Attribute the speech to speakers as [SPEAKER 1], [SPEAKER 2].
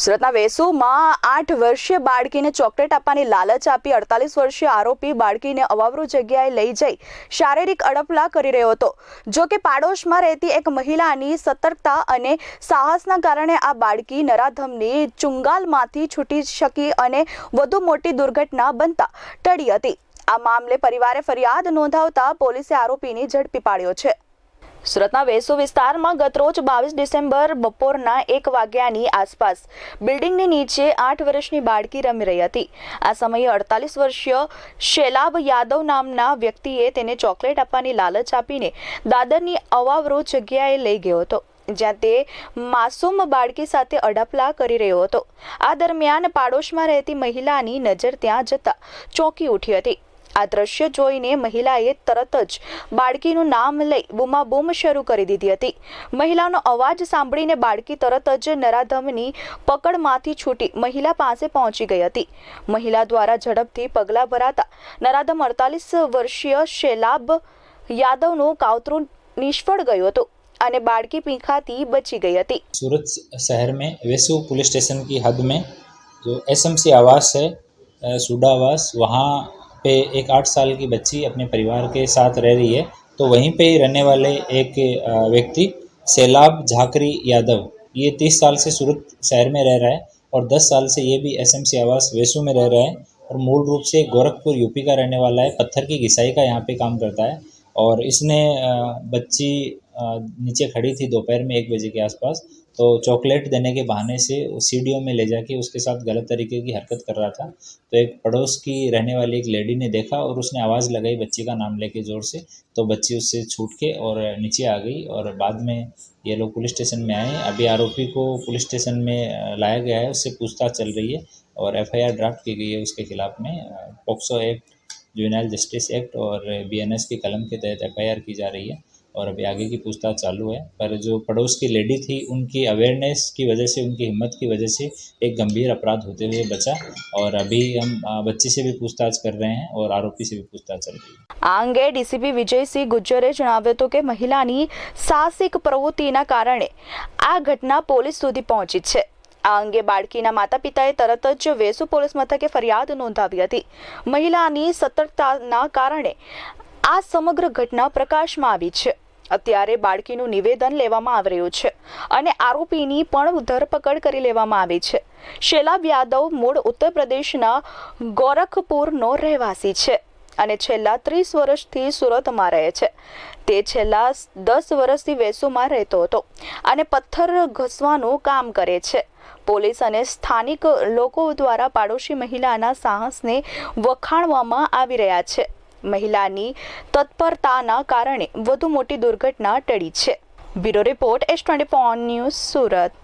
[SPEAKER 1] સુરતના વેસુમાં 8 વર્ષીય બાળકીને ચોકલેટ આપવાની લાલચ આપી 48 વર્ષીય આરોપી બાળકીને અવાવરૂ જગ્યાએ લઈ જઈ શારીરિક અડપલા કરી રહ્યો હતો। જો કે પાડોશમાં રહેતી એક મહિલાની સતર્કતા અને સાહસના કારણે આ બાળકી નરાધમની ચુંગાલમાંથી છૂટી શકી અને વધુ મોટી દુર્ઘટના બનતા ટળી હતી। આ મામલે પરિવારે ફરિયાદ નોંધાવતા પોલીસે આરોપીને ઝડપી પાડ્યો છે। સુરતના વેસુ વિસ્તારમાં ગતરોજ 22 ડિસેમ્બર બપોરના 1 વાગ્યાની આસપાસ બિલ્ડિંગની નીચે 8 વર્ષની બાળકી રમી રહી હતી। આ સમયે 48 વર્ષીય શેલાબ યાદવ નામના વ્યક્તિએ તેને ચોકલેટ આપવાની લાલચ આપીને દાદરની અવાવરૂ જગ્યાએ લઈ ગયો હતો, જ્યાં તે માસૂમ બાળકી સાથે અડપલા કરી રહ્યો હતો। આ દરમિયાન પાડોશમાં રહેતી મહિલાની નજર ત્યાં જતા ચોંકી ઉઠી હતી। આ દ્રશ્ય જોઈને મહિલાએ તરત જ બાળકીનું નામ લઈ બૂમાબૂમ શરૂ કરી દીધી હતી। મહિલાનો અવાજ સાંભળીને બાળકી તરત જ નરાધમની પકડમાંથી છૂટી મહિલા પાસે પહોંચી ગઈ હતી। મહિલા દ્વારા ઝડપથી પગલાં ભરાતા નરાધમ 48 વર્ષીય શેલાબ યાદવનું કાવતરું નિષ્ફળ ગયું હતું અને બાળકી પીંખાથી બચી ગઈ હતી।
[SPEAKER 2] सूरत शहर में वेसु पुलिस स्टेशन की हद में जो एसएमसी आवास है सूडा आवास, वहाँ पे एक 8 साल की बच्ची अपने परिवार के साथ रह रही है। तो वहीं पे ही रहने वाले एक व्यक्ति सैलाब झाकरी यादव, ये 30 साल से सूरत शहर में रह रहा है और 10 साल से ये भी एसएमसी आवास वेसु में रह रहा है और मूल रूप से गोरखपुर यूपी का रहने वाला है। पत्थर की घिसाई का यहाँ पे काम करता है और इसने बच्ची नीचे खड़ी थी दोपहर में 1 बजे के आसपास, तो चॉकलेट देने के बहाने से सीढ़ियों में ले जाके उसके साथ गलत तरीके की हरकत कर रहा था। तो एक पड़ोस की रहने वाली एक लेडी ने देखा और उसने आवाज़ लगाई बच्ची का नाम लेके ज़ोर से, तो बच्ची उससे छूट के और नीचे आ गई और बाद में ये लोग पुलिस स्टेशन में आए। अभी आरोपी को पुलिस स्टेशन में लाया गया है, उससे पूछताछ चल रही है और एफआईआर ड्राफ्ट की गई है उसके खिलाफ में। POCSO act, juvenile justice act और बीएनएस की कलम के तहत एफआईआर की जा रही है और अभी आगे की पूछताछ चालू है। पर जो पड़ोस की लेडी थी उनकी अवेयरनेस की वजह से, उनकी हिम्मत की वजह से एक गंभीर अपराध होते हुए बचा और अभी हम बच्ची से भी पूछताछ कर रहे हैं और आरोपी से भी पूछताछ चल रही है।
[SPEAKER 1] આ અંગે ડીસીપી વિજયસિંહ ગુજ્જરે જણાવ્યું હતું કે મહિલાની સાહસિક પ્રવૃત્તિના કારણે આ ઘટના પોલીસ સુધી પહોંચી છે। આ અંગે બાળકીના માતા પિતાએ તરત જ વેસુ પોલીસ મથકે ફરિયાદ નોંધાવી હતી। મહિલાની સતર્કતાના કારણે આ સમગ્ર ઘટના પ્રકાશમાં આવી છે। અત્યારે બાળકીનું નિવેદન લેવામાં આવી રહ્યું છે અને આરોપીની પણ ધરપકડ કરી લેવામાં આવી છે। શેલાબ યાદવ મૂળ ઉત્તર પ્રદેશના ગોરખપુરનો રહેવાસી છે અને છેલ્લા 30 વર્ષથી સુરતમાં રહે છે। તે છેલ્લા 10 વર્ષથી વેસુમાં રહેતો હતો અને પથ્થર ઘસવાનું કામ કરે છે। પોલીસ અને સ્થાનિક લોકો દ્વારા પાડોશી મહિલાના સાહસને વખાણવામાં આવી રહ્યા છે। મહિલાની તત્પરતાના કારણે વધુ મોટી દુર્ઘટના ટળી છે। Bureau report S24 news Surat.